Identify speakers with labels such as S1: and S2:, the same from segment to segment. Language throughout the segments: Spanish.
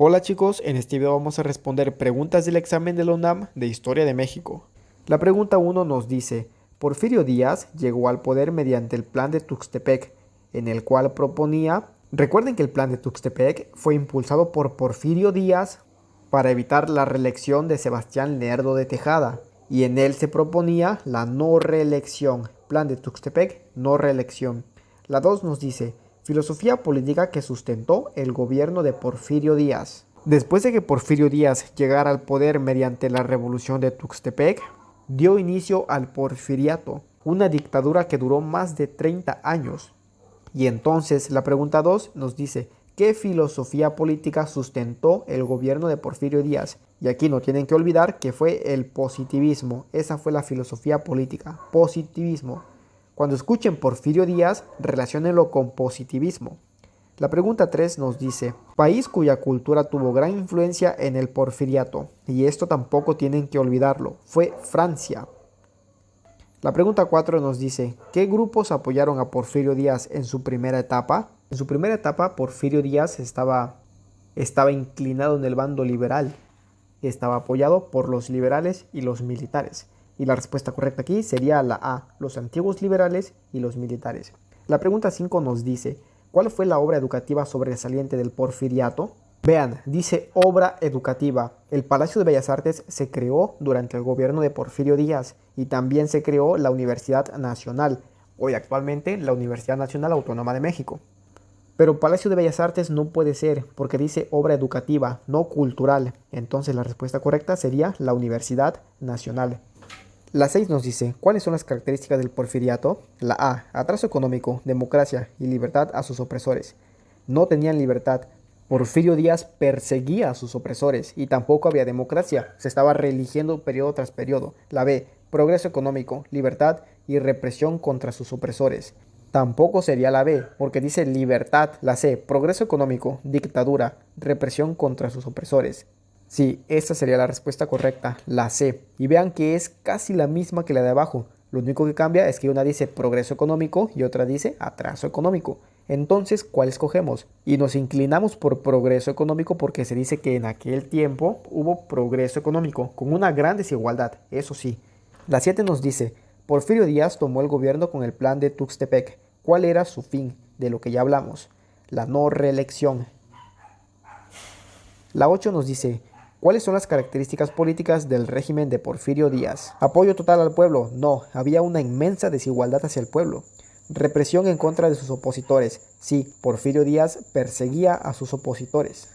S1: Hola chicos, en este video vamos a responder preguntas del examen de la UNAM de Historia de México. La pregunta 1 nos dice, Porfirio Díaz llegó al poder mediante el Plan de Tuxtepec, en el cual proponía... Recuerden que el Plan de Tuxtepec fue impulsado por Porfirio Díaz para evitar la reelección de Sebastián Lerdo de Tejada, y en él se proponía la no reelección. Plan de Tuxtepec, no reelección. La 2 nos dice, filosofía política que sustentó el gobierno de Porfirio Díaz. Después de que Porfirio Díaz llegara al poder mediante la revolución de Tuxtepec, dio inicio al porfiriato, una dictadura que duró más de 30 años. Y entonces la pregunta 2 nos dice, ¿qué filosofía política sustentó el gobierno de Porfirio Díaz? Y aquí no tienen que olvidar que fue el positivismo. Esa fue la filosofía política, positivismo. Cuando escuchen Porfirio Díaz, relaciónenlo con positivismo. La pregunta 3 nos dice, país cuya cultura tuvo gran influencia en el porfiriato, y esto tampoco tienen que olvidarlo, fue Francia. La pregunta 4 nos dice, ¿qué grupos apoyaron a Porfirio Díaz en su primera etapa? En su primera etapa, Porfirio Díaz estaba inclinado en el bando liberal, estaba apoyado por los liberales y los militares. Y la respuesta correcta aquí sería la A, los antiguos liberales y los militares. La pregunta 5 nos dice, ¿cuál fue la obra educativa sobresaliente del porfiriato? Vean, dice obra educativa. El Palacio de Bellas Artes se creó durante el gobierno de Porfirio Díaz y también se creó la Universidad Nacional, hoy actualmente la Universidad Nacional Autónoma de México. Pero Palacio de Bellas Artes no puede ser porque dice obra educativa, no cultural. Entonces la respuesta correcta sería la Universidad Nacional. La 6 nos dice, ¿cuáles son las características del porfiriato? La A, atraso económico, democracia y libertad a sus opresores. No tenían libertad. Porfirio Díaz perseguía a sus opresores y tampoco había democracia. Se estaba reeligiendo periodo tras periodo. La B, progreso económico, libertad y represión contra sus opresores. Tampoco sería la B, porque dice libertad. La C, progreso económico, dictadura, represión contra sus opresores. Sí, esta sería la respuesta correcta, la C. Y vean que es casi la misma que la de abajo. Lo único que cambia es que una dice progreso económico y otra dice atraso económico. Entonces, ¿cuál escogemos? Y nos inclinamos por progreso económico porque se dice que en aquel tiempo hubo progreso económico, con una gran desigualdad, eso sí. La 7 nos dice, Porfirio Díaz tomó el gobierno con el plan de Tuxtepec. ¿Cuál era su fin? De lo que ya hablamos, la no reelección. La 8 nos dice, ¿cuáles son las características políticas del régimen de Porfirio Díaz? ¿Apoyo total al pueblo? No, había una inmensa desigualdad hacia el pueblo. ¿Represión en contra de sus opositores? Sí, Porfirio Díaz perseguía a sus opositores.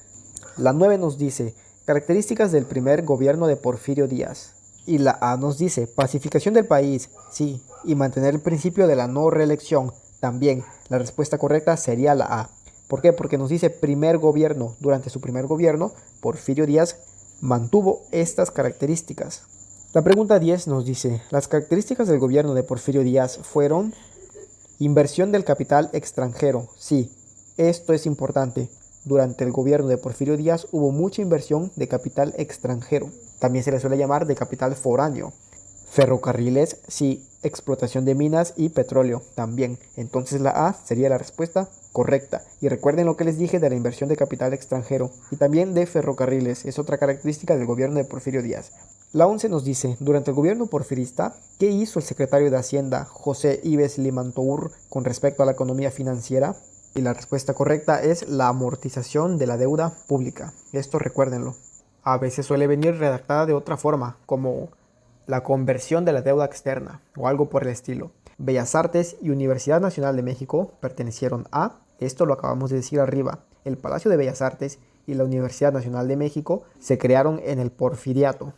S1: La 9 nos dice, características del primer gobierno de Porfirio Díaz. Y la A nos dice, pacificación del país, sí, y mantener el principio de la no reelección, también. La respuesta correcta sería la A. ¿Por qué? Porque nos dice primer gobierno. Durante su primer gobierno, Porfirio Díaz mantuvo estas características. La pregunta 10 nos dice, las características del gobierno de Porfirio Díaz fueron inversión del capital extranjero. Sí, esto es importante. Durante el gobierno de Porfirio Díaz hubo mucha inversión de capital extranjero. También se le suele llamar de capital foráneo. Ferrocarriles, sí, explotación de minas y petróleo también. Entonces la A sería la respuesta correcta. Y recuerden lo que les dije de la inversión de capital extranjero y también de ferrocarriles. Es otra característica del gobierno de Porfirio Díaz. La 11 nos dice, durante el gobierno porfirista, ¿qué hizo el secretario de Hacienda, José Ives Limantour, con respecto a la economía financiera? Y la respuesta correcta es la amortización de la deuda pública. Esto recuérdenlo. A veces suele venir redactada de otra forma, como la conversión de la deuda externa o algo por el estilo. Bellas Artes y Universidad Nacional de México pertenecieron a, esto lo acabamos de decir arriba, el Palacio de Bellas Artes y la Universidad Nacional de México se crearon en el Porfiriato.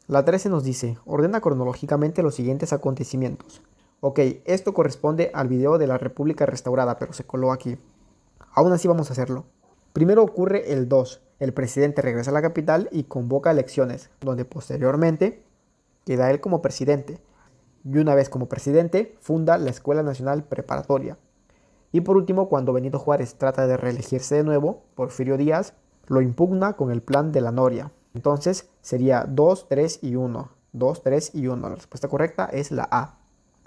S1: La 13 nos dice, ordena cronológicamente los siguientes acontecimientos. Ok, esto corresponde al video de la República Restaurada, pero se coló aquí. Aún así vamos a hacerlo. Primero ocurre el 2, el presidente regresa a la capital y convoca elecciones, donde posteriormente queda él como presidente. Y una vez como presidente, funda la Escuela Nacional Preparatoria. Y por último, cuando Benito Juárez trata de reelegirse de nuevo, Porfirio Díaz lo impugna con el plan de la Noria. Entonces sería 2, 3 y 1. 2, 3 y 1. La respuesta correcta es la A.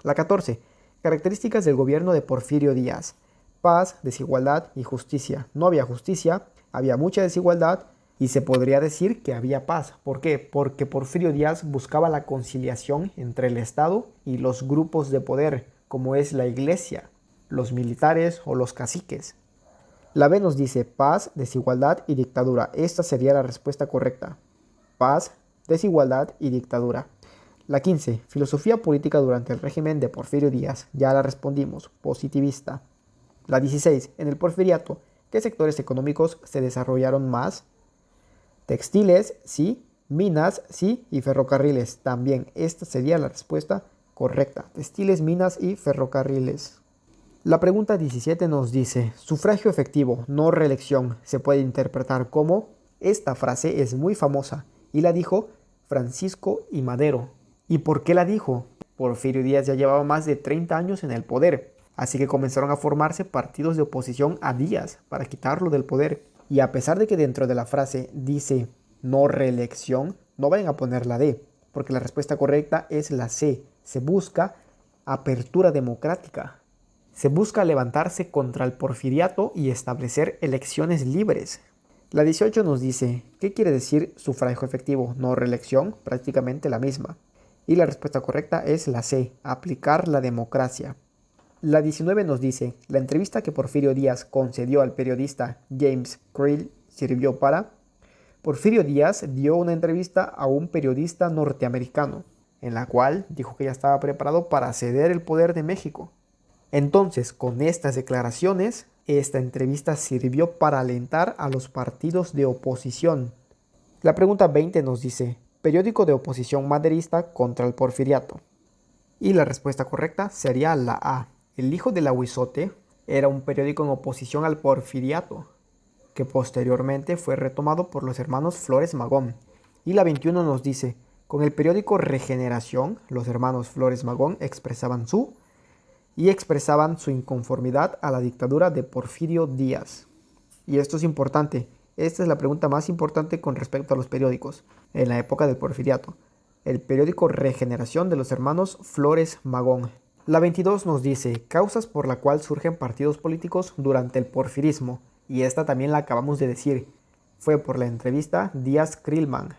S1: La 14. Características del gobierno de Porfirio Díaz. Paz, desigualdad y justicia. No había justicia, había mucha desigualdad, Y se podría decir que había paz. ¿Por qué? Porque Porfirio Díaz buscaba la conciliación entre el Estado y los grupos de poder, como es la iglesia, los militares o los caciques. La B nos dice paz, desigualdad y dictadura. Esta sería la respuesta correcta. Paz, desigualdad y dictadura. La 15. Filosofía política durante el régimen de Porfirio Díaz. Ya la respondimos. Positivista. La 16. En el Porfiriato, ¿qué sectores económicos se desarrollaron más? Textiles, sí. Minas, sí. Y ferrocarriles, también. Esta sería la respuesta correcta. Textiles, minas y ferrocarriles. La pregunta 17 nos dice, sufragio efectivo, no reelección, se puede interpretar como, esta frase es muy famosa y la dijo Francisco I. Madero. ¿Y por qué la dijo? Porfirio Díaz ya llevaba más de 30 años en el poder, así que comenzaron a formarse partidos de oposición a Díaz para quitarlo del poder. Y a pesar de que dentro de la frase dice no reelección, no vayan a poner la D, porque la respuesta correcta es la C. Se busca apertura democrática. Se busca levantarse contra el porfiriato y establecer elecciones libres. La 18 nos dice, ¿qué quiere decir sufragio efectivo? No reelección, prácticamente la misma. Y la respuesta correcta es la C, aplicar la democracia. La 19 nos dice, la entrevista que Porfirio Díaz concedió al periodista James Creel sirvió para... Porfirio Díaz dio una entrevista a un periodista norteamericano, en la cual dijo que ya estaba preparado para ceder el poder de México. Entonces, con estas declaraciones, esta entrevista sirvió para alentar a los partidos de oposición. La pregunta 20 nos dice, periódico de oposición maderista contra el porfiriato. Y la respuesta correcta sería la A. El Hijo del Ahuizote era un periódico en oposición al porfiriato, que posteriormente fue retomado por los hermanos Flores Magón. Y la 21 nos dice, con el periódico Regeneración, los hermanos Flores Magón expresaban su inconformidad a la dictadura de Porfirio Díaz. Y esto es importante. Esta es la pregunta más importante con respecto a los periódicos en la época del porfiriato. El periódico Regeneración de los hermanos Flores Magón. La 22 nos dice causas por la cual surgen partidos políticos durante el porfirismo. Y esta también la acabamos de decir. Fue por la entrevista Díaz-Creelman.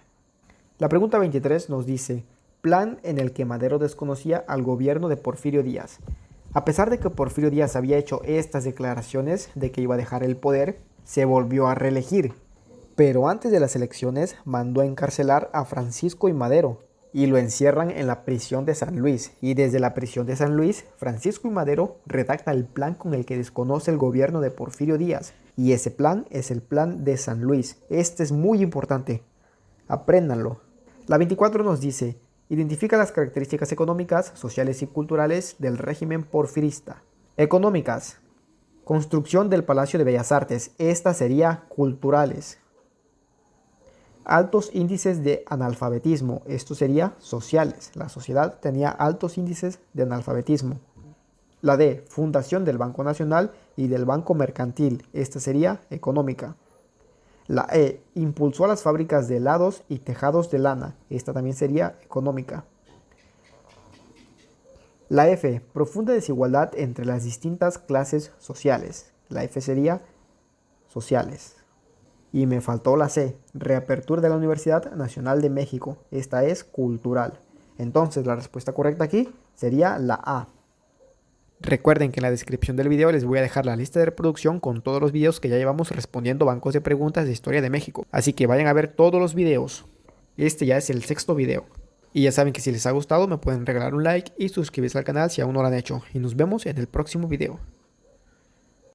S1: La pregunta 23 nos dice plan en el que Madero desconocía al gobierno de Porfirio Díaz. A pesar de que Porfirio Díaz había hecho estas declaraciones de que iba a dejar el poder, se volvió a reelegir. Pero antes de las elecciones mandó a encarcelar a Francisco I. Madero y lo encierran en la prisión de San Luis. Y desde la prisión de San Luis, Francisco I. Madero redacta el plan con el que desconoce el gobierno de Porfirio Díaz. Y ese plan es el plan de San Luis. Este es muy importante. Apréndanlo. La 24 nos dice... Identifica las características económicas, sociales y culturales del régimen porfirista. Económicas. Construcción del Palacio de Bellas Artes. Esta sería culturales. Altos índices de analfabetismo. Esto sería sociales. La sociedad tenía altos índices de analfabetismo. La D. Fundación del Banco Nacional y del Banco Mercantil. Esta sería económica. La E. Impulsó a las fábricas de helados y tejados de lana. Esta también sería económica. La F. Profunda desigualdad entre las distintas clases sociales. La F sería sociales. Y me faltó la C. Reapertura de la Universidad Nacional de México. Esta es cultural. Entonces la respuesta correcta aquí sería la A. Recuerden que en la descripción del video les voy a dejar la lista de reproducción con todos los videos que ya llevamos respondiendo bancos de preguntas de historia de México. Así que vayan a ver todos los videos. Este ya es el 6º video. Y ya saben que si les ha gustado me pueden regalar un like y suscribirse al canal si aún no lo han hecho. Y nos vemos en el próximo video.